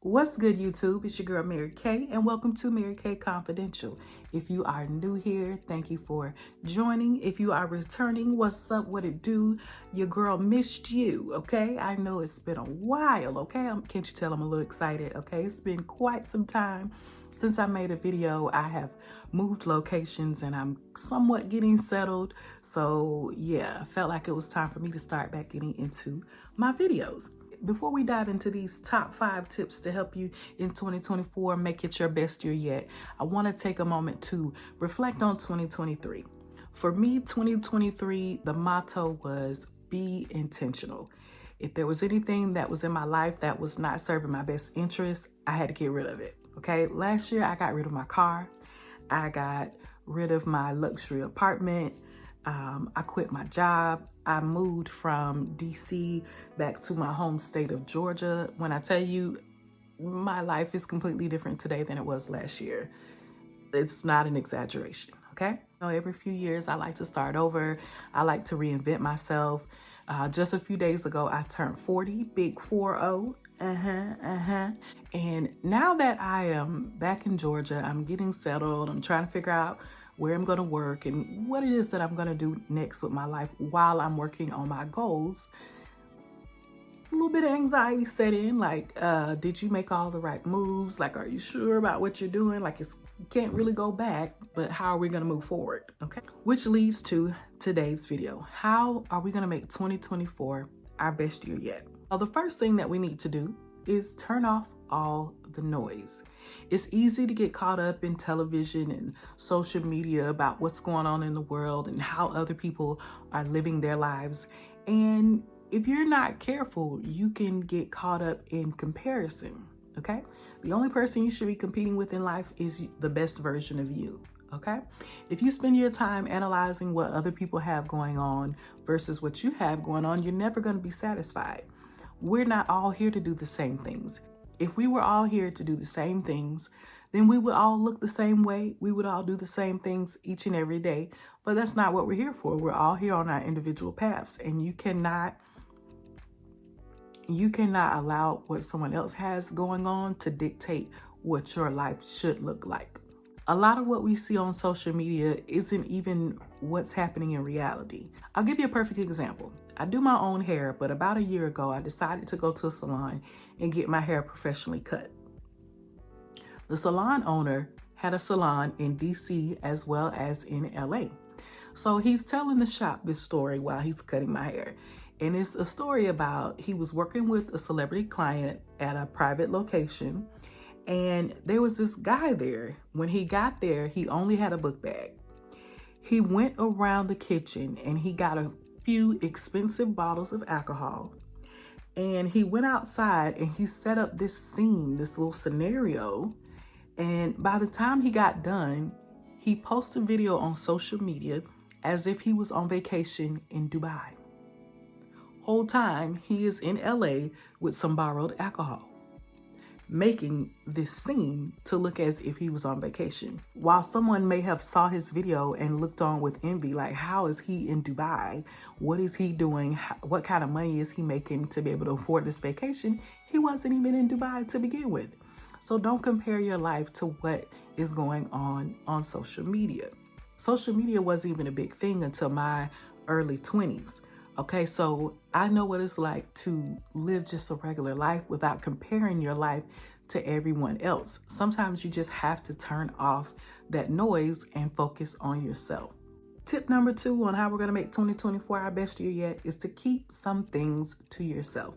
What's good, YouTube? It's your girl, Mary Kay, and welcome to Mary Kay Confidential. If you are new here, thank you for joining. If you are returning, what's up? What it do? Your girl missed you, okay? I know it's been a while, okay? Can't you tell I'm a little excited, okay? It's been quite some time since I made a video. I have moved locations and I'm somewhat getting settled. So yeah, I felt like it was time for me to start back getting into my videos. Before we dive into these top 5 tips to help you in 2024 make it your best year yet, I want to take a moment to reflect on 2023. For me, 2023, the motto was be intentional. If there was anything that was in my life that was not serving my best interest, I had to get rid of it. Okay, last year I got rid of my car. I got rid of my luxury apartment. I quit my job. I moved from DC back to my home state of Georgia. When I tell you, my life is completely different today than it was last year. It's not an exaggeration, okay? Every few years, I like to start over. I like to reinvent myself. Just a few days ago, I turned 40, big 4-0. And now that I am back in Georgia, I'm getting settled. I'm trying to figure out where I'm going to work and what it is that I'm going to do next with my life while I'm working on my goals. A little bit of anxiety set in, like, did you make all the right moves? Like, are you sure about what you're doing? Like, you can't really go back, but how are we going to move forward? Okay. Which leads to today's video. How are we going to make 2024 our best year yet? Well, the first thing that we need to do is turn off all the noise. It's easy to get caught up in television and social media about what's going on in the world and how other people are living their lives. And if you're not careful, you can get caught up in comparison, okay? The only person you should be competing with in life is the best version of you, okay? If you spend your time analyzing what other people have going on versus what you have going on, you're never going to be satisfied. We're not all here to do the same things. If we were all here to do the same things, then we would all look the same way. We would all do the same things each and every day. But that's not what we're here for. We're all here on our individual paths, and you cannot allow what someone else has going on to dictate what your life should look like. A lot of what we see on social media isn't even what's happening in reality. I'll give you a perfect example. I do my own hair, but about a year ago, I decided to go to a salon and get my hair professionally cut. The salon owner had a salon in DC as well as in LA. So he's telling the shop this story while he's cutting my hair. And it's a story about he was working with a celebrity client at a private location. And there was this guy there. When he got there, he only had a book bag. He went around the kitchen and he got a few expensive bottles of alcohol. And he went outside and he set up this scene, this little scenario. And by the time he got done, he posted a video on social media as if he was on vacation in Dubai. Whole time he is in LA with some borrowed alcohol, making this scene to look as if he was on vacation. While someone may have saw his video and looked on with envy, like, how is he in Dubai? What is he doing? What kind of money is he making to be able to afford this vacation? He wasn't even in Dubai to begin with. So don't compare your life to what is going on social media. Social media wasn't even a big thing until my early 20s. Okay, so I know what it's like to live just a regular life without comparing your life to everyone else. Sometimes you just have to turn off that noise and focus on yourself. Tip number 2 on how we're going to make 2024 our best year yet is to keep some things to yourself.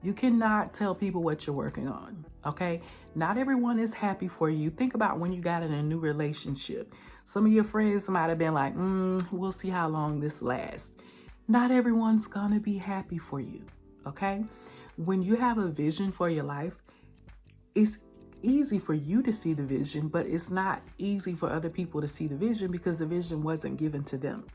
You cannot tell people what you're working on, okay? Not everyone is happy for you. Think about when you got in a new relationship. Some of your friends might have been like, we'll see how long this lasts. Not everyone's gonna be happy for you, okay? When you have a vision for your life, it's easy for you to see the vision, but it's not easy for other people to see the vision because the vision wasn't given to them.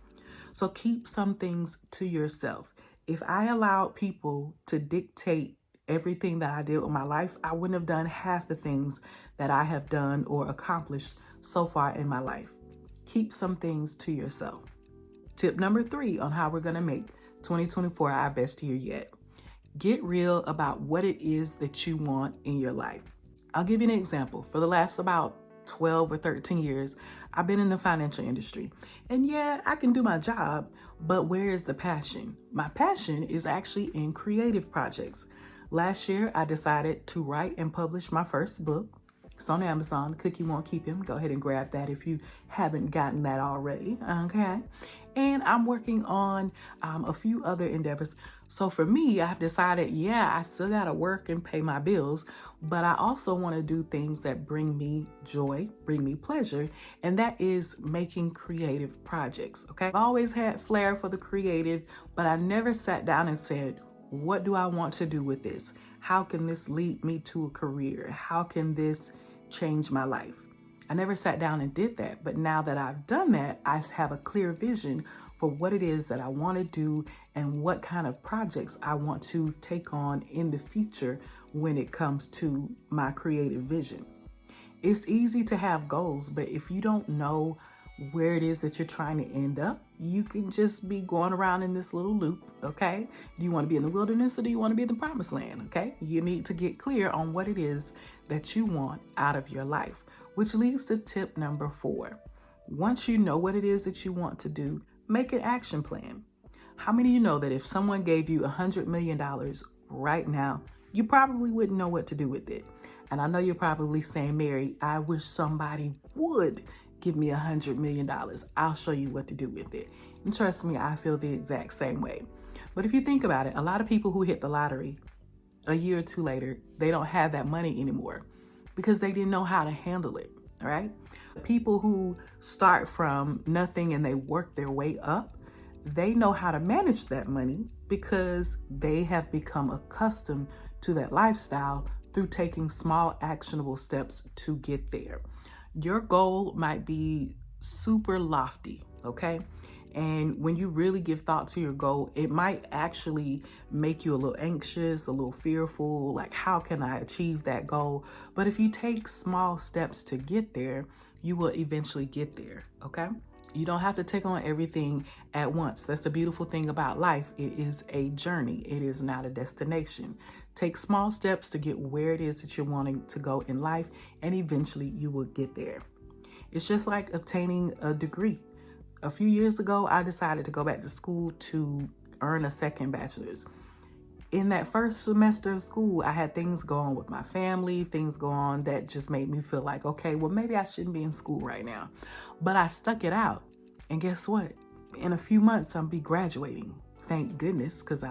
So keep some things to yourself. If I allowed people to dictate everything that I did with my life, I wouldn't have done half the things that I have done or accomplished so far in my life. Keep some things to yourself. Tip number 3 on how we're going to make 2024 our best year yet Get real about what it is that you want in your life. I'll give you an example. For the last about 12 or 13 years, I've been in the financial industry. And yeah, I can do my job, but where is the passion? My passion is actually in creative projects. Last year, I decided to write and publish my first book. It's on Amazon. Cookie Won't Keep Him. Go ahead and grab that if you haven't gotten that already. Okay. And I'm working on a few other endeavors. So for me, I've decided, yeah, I still got to work and pay my bills, but I also want to do things that bring me joy, bring me pleasure, and that is making creative projects. Okay. I've always had flair for the creative, but I never sat down and said, what do I want to do with this? How can this lead me to a career? How can this change my life? I never sat down and did that, but now that I've done that, I have a clear vision for what it is that I want to do and what kind of projects I want to take on in the future when it comes to my creative vision. It's easy to have goals, but if you don't know where it is that you're trying to end up, you can just be going around in this little loop, okay? Do you want to be in the wilderness or do you want to be in the promised land, okay? You need to get clear on what it is that you want out of your life, which leads to tip number 4. Once you know what it is that you want to do, make an action plan. How many of you know that if someone gave you $100 million right now, you probably wouldn't know what to do with it? And I know you're probably saying, Mary, I wish somebody would give me $100 million. I'll show you what to do with it. And trust me, I feel the exact same way. But if you think about it, a lot of people who hit the lottery a year or two later, they don't have that money anymore because they didn't know how to handle it, all right? People who start from nothing and they work their way up, they know how to manage that money because they have become accustomed to that lifestyle through taking small actionable steps to get there. Your goal might be super lofty, okay? And when you really give thought to your goal, it might actually make you a little anxious, a little fearful, like how can I achieve that goal? But if you take small steps to get there, you will eventually get there, okay? You don't have to take on everything at once. That's the beautiful thing about life. It is a journey. It is not a destination. Take small steps to get where it is that you're wanting to go in life, and eventually you will get there. It's just like obtaining a degree. A few years ago, I decided to go back to school to earn a second bachelor's. In that first semester of school, I had things going on with my family, things going on that just made me feel like, okay, well, maybe I shouldn't be in school right now. But I stuck it out. And guess what? In a few months, I'll be graduating. Thank goodness, because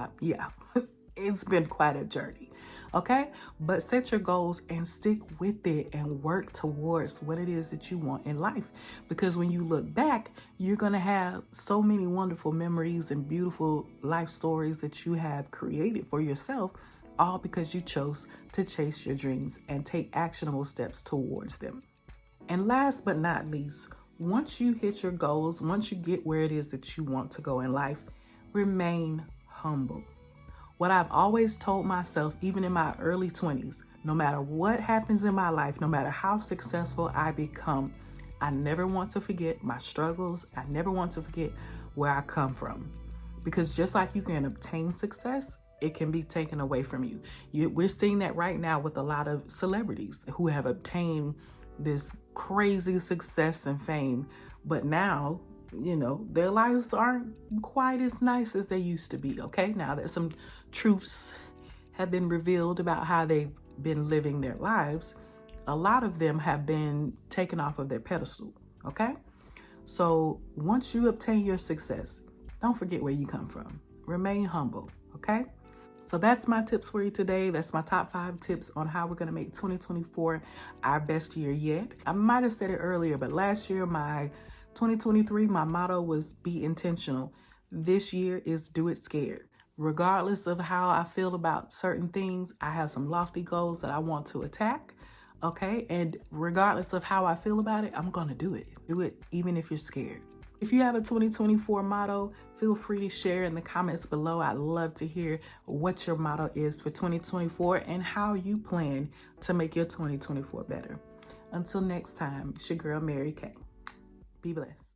it's been quite a journey. Okay? But set your goals and stick with it and work towards what it is that you want in life. Because when you look back, you're going to have so many wonderful memories and beautiful life stories that you have created for yourself, all because you chose to chase your dreams and take actionable steps towards them. And last but not least, once you hit your goals, once you get where it is that you want to go in life, remain humble. What I've always told myself, even in my early 20s, no matter what happens in my life, no matter how successful I become, I never want to forget my struggles. I never want to forget where I come from. Because just like you can obtain success, it can be taken away from you. We're seeing that right now with a lot of celebrities who have obtained this crazy success and fame, but now, their lives aren't quite as nice as they used to be, okay? Now that some truths have been revealed about how they've been living their lives, a lot of them have been taken off of their pedestal, okay? So once you obtain your success, don't forget where you come from. Remain humble, okay? So that's my tips for you today. That's my top 5 tips on how we're going to make 2024 our best year yet. I might have said it earlier, but last year, my 2023, my motto was be intentional. This year is do it scared. Regardless of how I feel about certain things, I have some lofty goals that I want to attack, okay? And regardless of how I feel about it, I'm going to do it. Do it even if you're scared. If you have a 2024 motto, feel free to share in the comments below. I'd love to hear what your motto is for 2024 and how you plan to make your 2024 better. Until next time, it's your girl, Mary Kay. Be blessed.